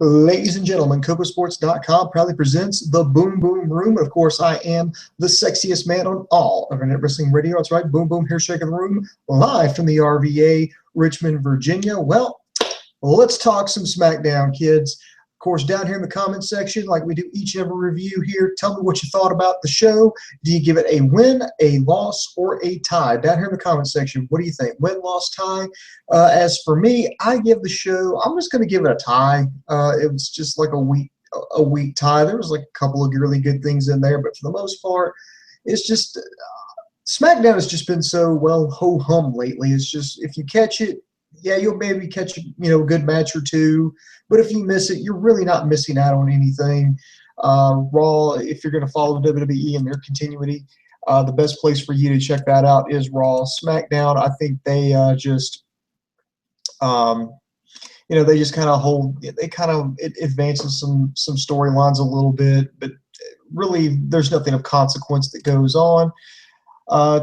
Ladies and gentlemen, KocoSports.com proudly presents the Boom Boom Room. Of course, I am the sexiest man on all of Internet Wrestling Radio. That's right, Boom Boom here, shaking the room, live from the RVA, Richmond, Virginia. Well, let's talk some SmackDown, kids. Of course, down here in the comments section, like we do each and every review here, tell me what you thought about the show. Do you give it a win, a loss, or a tie? Down here in the comments section, what do you think? Win, loss, tie? As for me, I give the show, I'm just going to give it a tie. It was just like a weak tie. There was like a couple of really good things in there, but for the most part, it's just SmackDown has just been so well ho-hum lately. It's just, if you catch it, yeah, you'll maybe catch a good match or two, but if you miss it, you're really not missing out on anything. Raw, if you're going to follow WWE and their continuity, the best place for you to check that out is Raw. SmackDown, I think they they just kind of hold, it advances some storylines a little bit, but really there's nothing of consequence that goes on.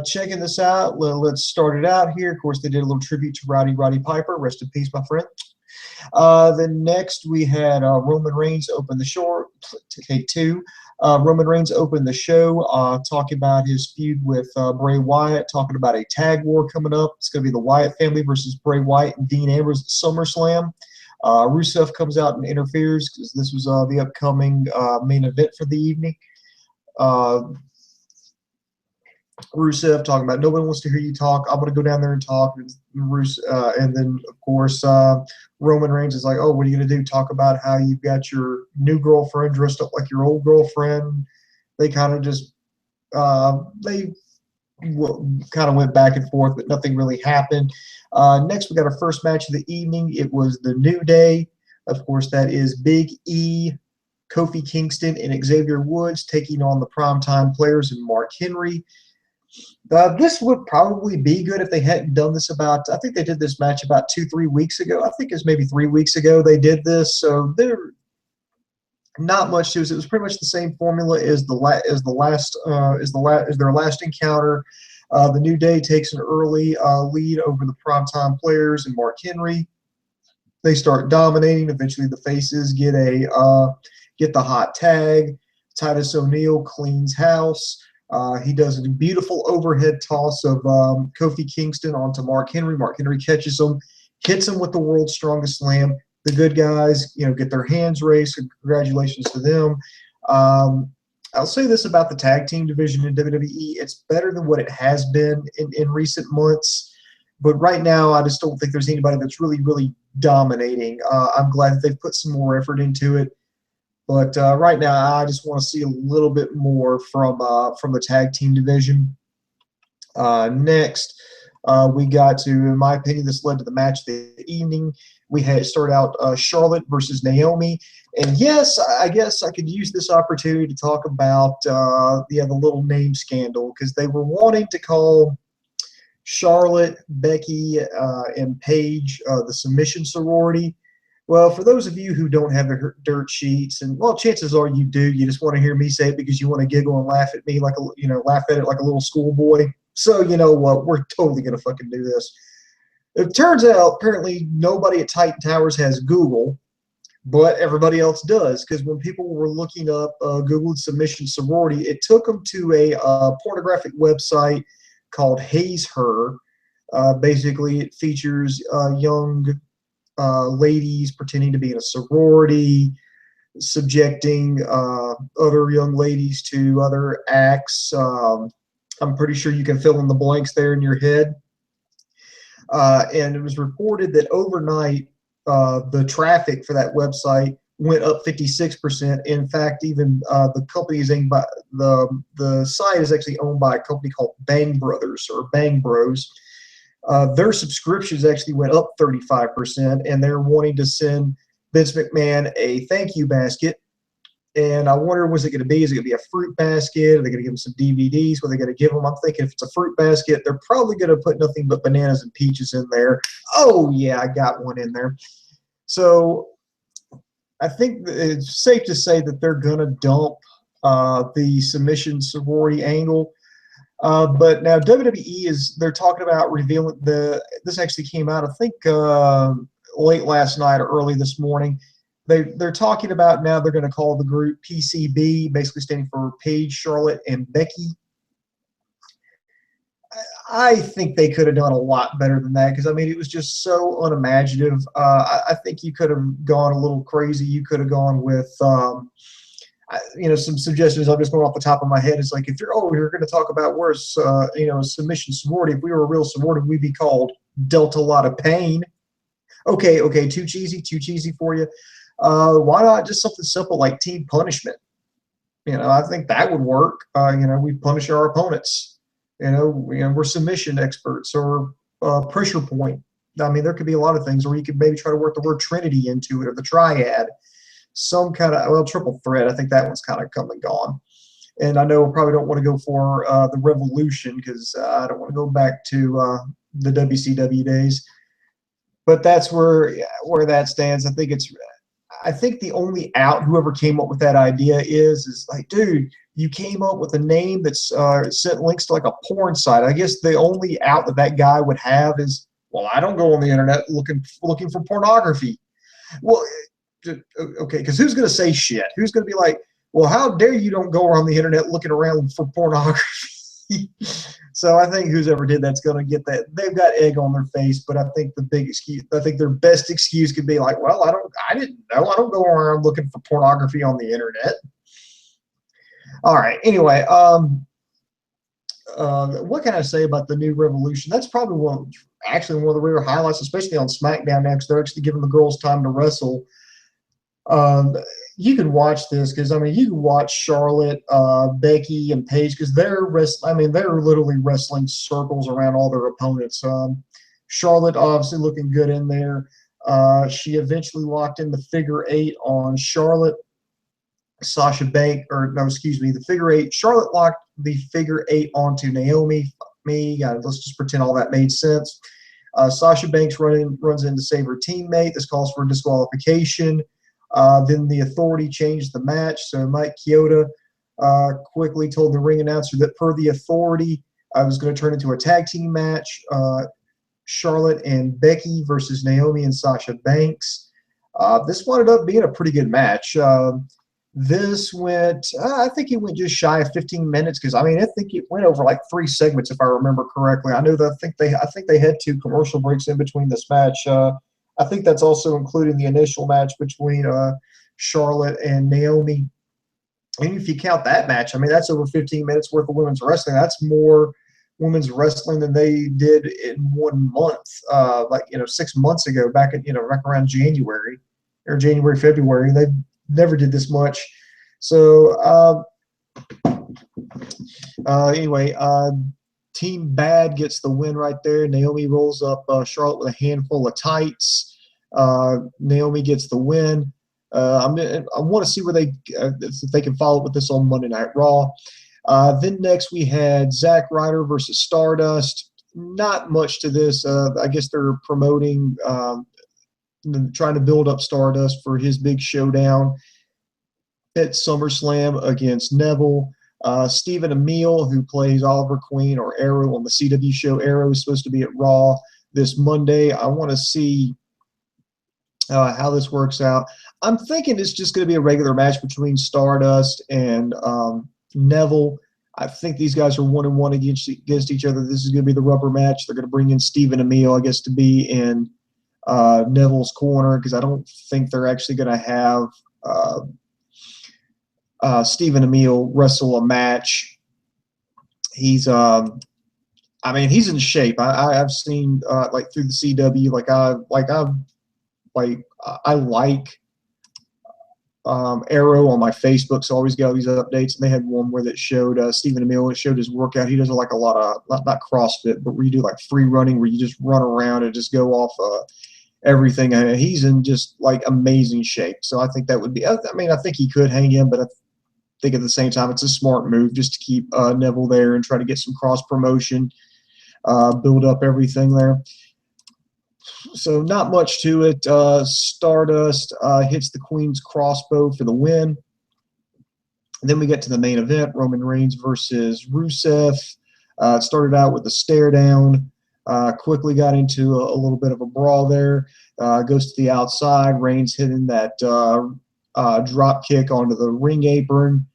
Checking this out, let's start it out here. Of course, they did a little tribute to Roddy Piper. Rest in peace, my friend. Then next we had Roman Reigns open the show. Take two. Roman Reigns opened the show, talking about his feud with Bray Wyatt, talking about a tag war coming up. It's going to be the Wyatt family versus Bray Wyatt and Dean Ambrose at SummerSlam. Rusev comes out and interferes because this was the upcoming main event for the evening. Rusev talking about nobody wants to hear you talk. I'm going to go down there and talk. And then, of course, Roman Reigns is like, oh, what are you going to do? Talk about how you've got your new girlfriend dressed up like your old girlfriend. They kind of just kind of went back and forth, but nothing really happened. Next, we got our first match of the evening. It was the New Day. Of course, that is Big E, Kofi Kingston, and Xavier Woods taking on the primetime players and Mark Henry. This would probably be good if they hadn't done this about, I think they did this match about 2-3 weeks ago. I think it's maybe 3 weeks ago they did this. So they're not much to it. It was pretty much the same formula as their last encounter. The New Day takes an early lead over the primetime players and Mark Henry. They start dominating. Eventually the faces get the hot tag. Titus O'Neil cleans house. He does a beautiful overhead toss of Kofi Kingston onto Mark Henry. Mark Henry catches him, hits him with the world's strongest slam. The good guys, get their hands raised. So congratulations to them. I'll say this about the tag team division in WWE. It's better than what it has been in recent months. But right now, I just don't think there's anybody that's really, really dominating. I'm glad that they've put some more effort into it. But right now, I just want to see a little bit more from the tag team division. Next, we got to, in my opinion, this led to the match of the evening. We had started out Charlotte versus Naomi. And yes, I guess I could use this opportunity to talk about the little name scandal, because they were wanting to call Charlotte, Becky, and Paige the submission sorority. Well, for those of you who don't have the dirt sheets, and well, chances are you do. You just want to hear me say it because you want to giggle and laugh at me laugh at it like a little schoolboy. So you know what? We're totally gonna fucking do this. It turns out apparently nobody at Titan Towers has Google, but everybody else does. Because when people were looking up Googled submission sorority, it took them to a pornographic website called Haze Her. Basically, it features young ladies pretending to be in a sorority, subjecting other young ladies to other acts. I'm pretty sure you can fill in the blanks there in your head. And it was reported that overnight the traffic for that website went up 56%. In fact, even the company is owned by the site is actually owned by a company called Bang Brothers or Bang Bros. Their subscriptions actually went up 35%, and they're wanting to send Vince McMahon a thank you basket. And I wonder, was it going to be? Is it going to be a fruit basket? Are they going to give him some DVDs? What are they going to give him? I'm thinking if it's a fruit basket, they're probably going to put nothing but bananas and peaches in there. Oh, yeah, I got one in there. So I think it's safe to say that they're going to dump the submission sorority angle. But now WWE they're talking about revealing this actually came out, I think, late last night or early this morning. they're talking about now they're going to call the group PCB, basically standing for Paige, Charlotte, and Becky. I think they could have done a lot better than that because, I mean, it was just so unimaginative. I think you could have gone a little crazy. You could have gone with, some suggestions. I'm just going off the top of my head. It's like, if you're going to talk about worse, submission sorority. If we were a real sorority, we'd be called Dealt a Lot of Pain. Okay, too cheesy for you. Why not just something simple like Team Punishment? I think that would work. We punish our opponents. We're submission experts or pressure point. I mean, there could be a lot of things, or you could maybe try to work the word Trinity into it or the triad, some kind of, triple threat. I think that one's kind of come and gone. And I know I probably don't want to go for the Revolution because I don't want to go back to the WCW days. But that's where that stands. I think the only out whoever came up with that idea is like, dude, you came up with a name that's sent links to like a porn site. I guess the only out that guy would have is, well, I don't go on the internet looking for pornography. Well, okay, because who's going to say shit? Who's going to be like, well, how dare you don't go on the internet looking around for pornography? So I think who's ever did that's going to get that. They've got egg on their face, but I think their best excuse could be like, well, I didn't know. I don't go around looking for pornography on the internet. All right. Anyway, what can I say about the new Revolution? That's probably one of the rare highlights, especially on SmackDown now, because they're actually giving the girls time to wrestle. You can watch this because, I mean, you can watch Charlotte, Becky, and Paige because they're literally wrestling circles around all their opponents. Charlotte obviously looking good in there. She eventually locked in the figure eight on Charlotte. The figure eight. Charlotte locked the figure eight onto Naomi. Let's just pretend all that made sense. Sasha Banks runs in to save her teammate. This calls for disqualification. Then the Authority changed the match. So Mike Chioda quickly told the ring announcer that per the Authority, I was going to turn into a tag team match. Charlotte and Becky versus Naomi and Sasha Banks. This wound up being a pretty good match. This went, I think it went just shy of 15 minutes because, I think it went over like 3 segments if I remember correctly. I know that I think they had 2 commercial breaks in between this match. I think that's also including the initial match between Charlotte and Naomi. And if you count that match, that's over 15 minutes worth of women's wrestling. That's more women's wrestling than they did in 1 month, 6 months ago, back around January, February. They never did this much. So anyway, Team Bad gets the win right there. Naomi rolls up Charlotte with a handful of tights. Naomi gets the win. I want to see if they can follow up with this on Monday Night Raw. Then next we had Zack Ryder versus Stardust. Not much to this. I guess they're promoting, trying to build up Stardust for his big showdown at SummerSlam against Neville. Stephen Amell, who plays Oliver Queen or Arrow on the CW show Arrow, is supposed to be at Raw this Monday. I want to see how this works out. I'm thinking it's just going to be a regular match between Stardust and Neville. I think these guys are 1-1 against each other. This is going to be the rubber match. They're going to bring in Stephen Amell, I guess, to be in Neville's corner because I don't think they're actually going to have Stephen Amell wrestle a match. He's he's in shape. I've seen through the CW. I like Arrow on my Facebook, so I always get all these updates. And they had one where that showed Stephen Amell. It showed his workout. He does like a lot of not CrossFit, but where you do like free running, where you just run around and just go off everything. He's in just like amazing shape. So I think that would be. I think he could hang him, but I think at the same time it's a smart move just to keep Neville there and try to get some cross promotion, build up everything there. So not much to it. Stardust hits the Queen's crossbow for the win. And then we get to the main event, Roman Reigns versus Rusev. It started out with a stare down, quickly got into a little bit of a brawl there. goes to the outside. Reigns hitting that drop kick onto the ring apron.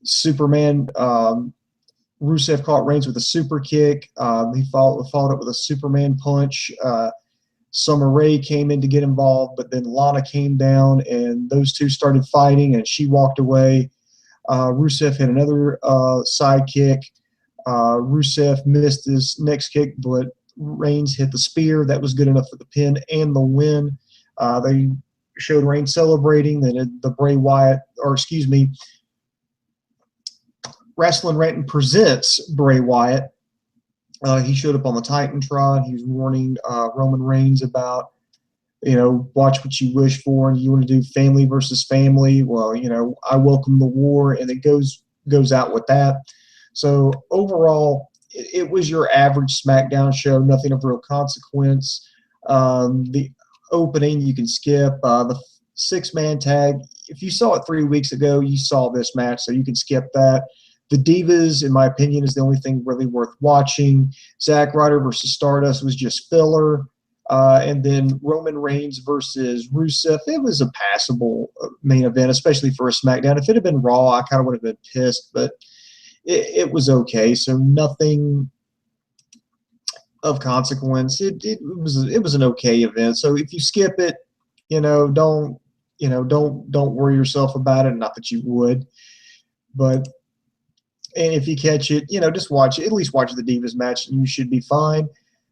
Superman Rusev caught Reigns with a super kick. He followed up with a Superman punch. Summer Rae came in to get involved, but then Lana came down, and those two started fighting, and she walked away. Rusev hit another side kick. Rusev missed his next kick, but Reigns hit the spear. That was good enough for the pin and the win. They showed Reigns celebrating. Then the Bray Wyatt, or excuse me, Wrestling Renton presents Bray Wyatt. He showed up on the Titantron. He was warning Roman Reigns about, watch what you wish for, and you want to do family versus family. Well, I welcome the war, and it goes out with that. So overall, it was your average SmackDown show, nothing of real consequence. The opening you can skip. The six-man tag, if you saw it 3 weeks ago, you saw this match, so you can skip that. The Divas, in my opinion, is the only thing really worth watching. Zack Ryder versus Stardust was just filler. And then Roman Reigns versus Rusev, it was a passable main event, especially for a SmackDown. If it had been Raw, I kind of would have been pissed, but it was okay. So nothing of consequence. It was an okay event. So if you skip it, don't worry yourself about it. Not that you would, but. And if you catch it, just watch it. At least watch the Divas match, and you should be fine.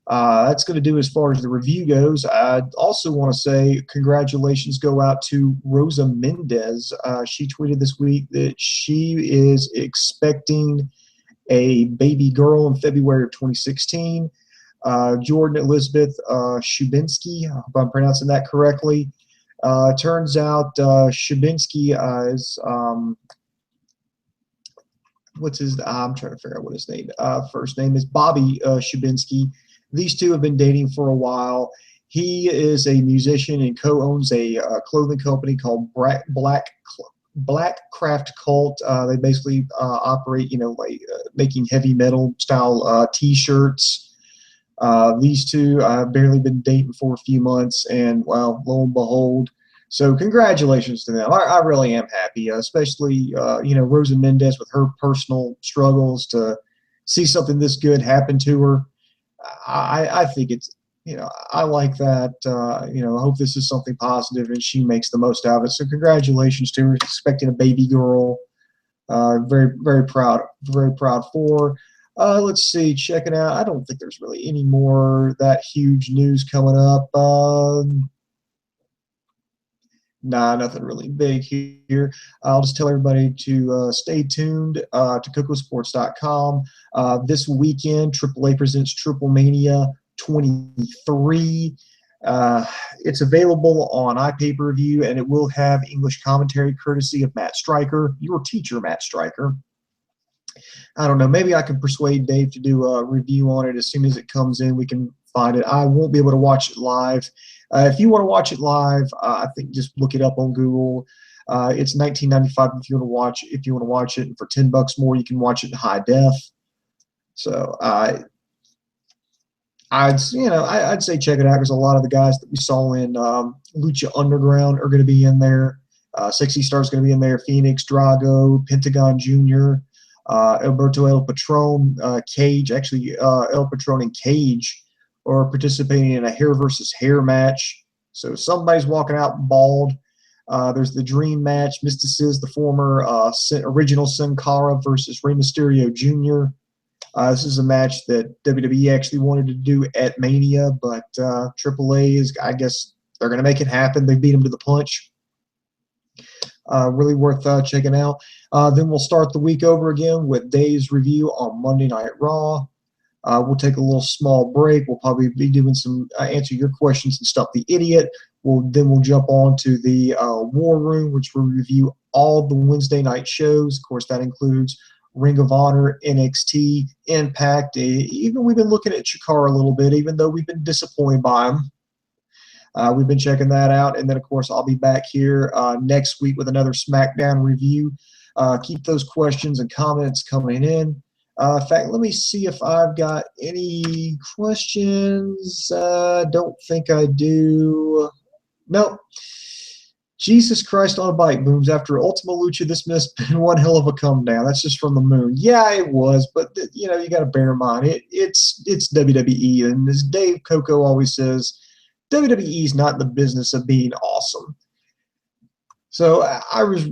That's going to do as far as the review goes. I also want to say congratulations go out to Rosa Mendez. She tweeted this week that she is expecting a baby girl in February of 2016. Jordan Elizabeth Shubinski, I hope I'm pronouncing that correctly. Turns out Shubinski is I'm trying to figure out what his name first name is. Bobby Shubinski. These two have been dating for a while. He is a musician and co-owns a clothing company called Black Craft Cult. They basically operate, making heavy metal style T-shirts. These two have barely been dating for a few months, and well, lo and behold. So congratulations to them. I really am happy, especially, Rosa Mendez with her personal struggles, to see something this good happen to her. I think it's, I like that. I hope this is something positive and she makes the most out of it. So congratulations to her, expecting a baby girl. Very, very proud for her. Let's see, checking out. I don't think there's really any more that huge news coming up. Nah, nothing really big here. I'll just tell everybody to stay tuned to KocoSports.com. This weekend, AAA presents Triple Mania 23. It's available on iPay-per-view, and it will have English commentary courtesy of Matt Stryker, your teacher, Matt Stryker. I don't know. Maybe I can persuade Dave to do a review on it as soon as it comes in. We can find it. I won't be able to watch it live. If you want to watch it live, I think just look it up on Google. It's $19.95 if you want to watch it, and for $10 more, you can watch it in high def. So I'd say check it out, because a lot of the guys that we saw in Lucha Underground are going to be in there. Sexy Star's going to be in there. Phoenix, Drago, Pentagon Jr., Alberto El Patron, Cage. Actually, El Patron and Cage are participating in a hair versus hair match. So somebody's walking out bald. There's the dream match. Mysticis, the former original Sin Cara versus Rey Mysterio Jr. This is a match that WWE actually wanted to do at Mania, but AAA is, I guess, they're going to make it happen. They beat him to the punch. Really worth checking out. Then we'll start the week over again with Dave's review on Monday Night Raw. We'll take a little small break. We'll probably be doing some answer your questions and stuff the idiot. Then we'll jump on to the War Room, which will review all the Wednesday night shows. Of course, that includes Ring of Honor, NXT, Impact. Even we've been looking at Chikara a little bit, even though we've been disappointed by him. We've been checking that out. And then, of course, I'll be back here next week with another SmackDown review. Keep those questions and comments coming in. In fact, let me see if I've got any questions. Don't think I do. Nope. Jesus Christ on a bike booms after Ultima Lucha. This must have been one hell of a come down. That's just from the moon. Yeah, it was, but you know, you got to bear in mind it's WWE, and as Dave Coco always says, WWE is not in the business of being awesome. So I was,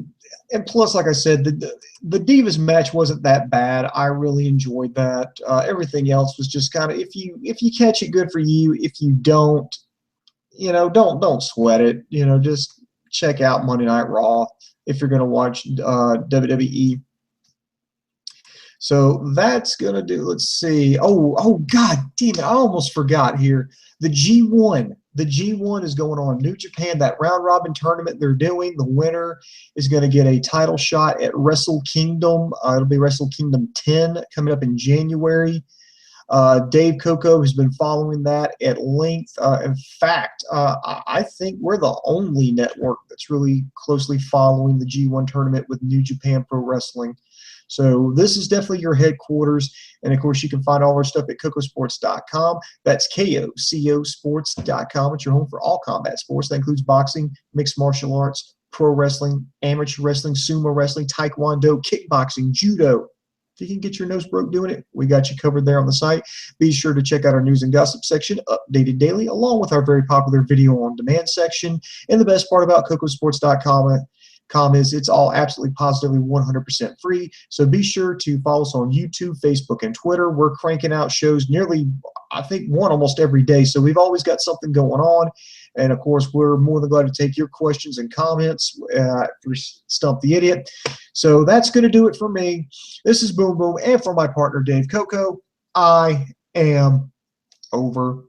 and plus, like I said, the Divas match wasn't that bad. I really enjoyed that. Everything else was just kind of, if you catch it, good for you. If you don't, you know, don't sweat it. You know, just check out Monday Night Raw if you're going to watch WWE. So that's going to do, let's see. Oh, God damn it. I almost forgot here. The G1. The G1 is going on in New Japan, that round-robin tournament they're doing. The winner is going to get a title shot at Wrestle Kingdom. It'll be Wrestle Kingdom 10 coming up in January. Dave Coco has been following that at length. In fact, I think we're the only network that's really closely following the G1 tournament with New Japan Pro Wrestling. So this is definitely your headquarters. And, of course, you can find all our stuff at KocoSports.com. That's KocoSports.com. It's your home for all combat sports. That includes boxing, mixed martial arts, pro wrestling, amateur wrestling, sumo wrestling, taekwondo, kickboxing, judo. If you can get your nose broke doing it, we got you covered there on the site. Be sure to check out our news and gossip section, updated daily, along with our very popular video on demand section. And the best part about KocoSports.com is it's all absolutely positively 100% free. So be sure to follow us on YouTube, Facebook, and Twitter. We're cranking out shows nearly, I think, one almost every day. So we've always got something going on. And, of course, we're more than glad to take your questions and comments for Stump the Idiot. So that's going to do it for me. This is Boom Boom. And for my partner, Dave Coco, I am over.